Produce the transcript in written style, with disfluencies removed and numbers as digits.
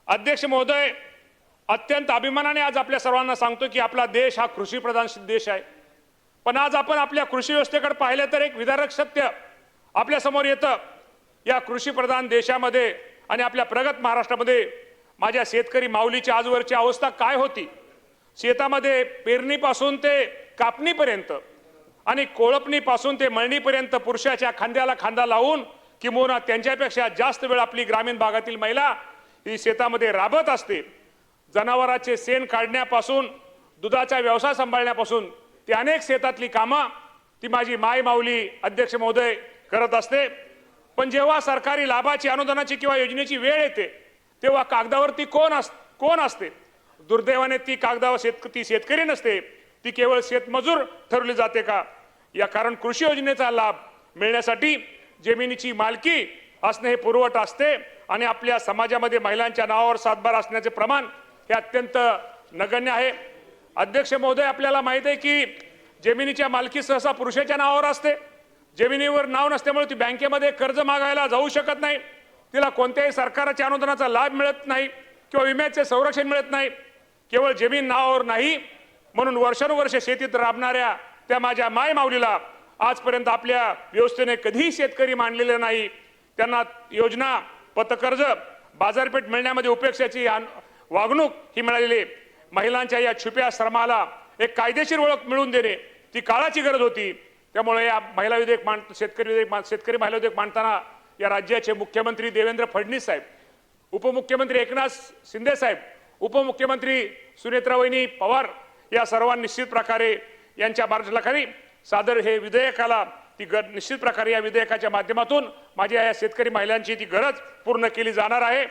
अध्यक्ष महोदय, अत्यंत अभिमानाने आज आपल्या सर्वांना सांगतो की आपला देश हा कृषीप्रधान देश आहे। पण आज आपण आपल्या कृषी व्यवस्थेकडे पाहिले तर एक विदारक सत्य आपल्या समोर येतं। या कृषीप्रधान देशामध्ये आणि आपल्या प्रगत महाराष्ट्रामध्ये माझ्या शेतकरी माऊलीची आजवरची अवस्था काय होती? शेतामध्ये पेरणीपासून ते कापणीपर्यंत आणि कोळपणीपासून ते मळणीपर्यंत पुरुषाच्या खांद्याला खांदा लावून किंबहुना त्यांच्यापेक्षा जास्त वेळ आपली ग्रामीण भागातील महिला ही शेतामध्ये राबत असते। जनावरांचे शेण काढण्यापासून दुधाचा व्यवसाय सांभाळण्यापासून ती अनेक शेतातली कामं ती माझी माय माऊली अध्यक्ष महोदय करत असते। पण जेव्हा सरकारी लाभाची अनुदानाची किंवा योजनेची वेळ येते तेव्हा कागदावरती कोण असते? दुर्दैवाने ती कागदावर ती शेतकरी नसते, ती केवळ शेतमजूर ठरवली जाते का? या कारण कृषी योजनेचा लाभ मिळण्यासाठी जमिनीची मालकी असणे हे पूर्वअट असते आणि आपल्या समाजामध्ये महिलांच्या नावावर सातबार असण्याचे प्रमाण हे अत्यंत नगण्य आहे। अध्यक्ष महोदय, आपल्याला माहित आहे की जमिनीच्या मालकी सहसा पुरुषाच्या नावावर असते। जमिनीवर नाव नसल्यामुळे ती बँकेमध्ये कर्ज मागायला जाऊ शकत नाही, तिला कोणत्याही सरकारच्या अनुदानाचा लाभ मिळत नाही किंवा विम्याचे संरक्षण मिळत नाही। केवळ जमीन नावावर नाही म्हणून वर्षानुवर्ष शेतीत राबणाऱ्या त्या माझ्या माय माऊलीला आजपर्यंत आपल्या व्यवस्थेने कधीही शेतकरी मानलेले नाही। त्यांना योजना, पतकर्ज, बाजारपेठ मिळण्यामध्ये उपेक्षाची वागणूक ही मिळालेली। महिलांच्या या छुप्या श्रमाला एक कायदेशीर ओळख मिळवून देणे ती काळाची गरज होती। त्यामुळे या महिला विधेयक शेतकरी महिला विधेयक मांडताना या राज्याचे मुख्यमंत्री देवेंद्र फडणवीस साहेब, उपमुख्यमंत्री एकनाथ शिंदे साहेब, उपमुख्यमंत्री सुनेत्रावहिनी पवार या सर्वांनी निश्चित प्रकारे यांच्या मार्गदर्शनाखाली सादर हे विधेयकाला निश्चित प्रकारे या विधेयकाच्या माध्यमातून माझ्या या शेतकरी महिलांची ती गरज पूर्ण केली जाणार आहे।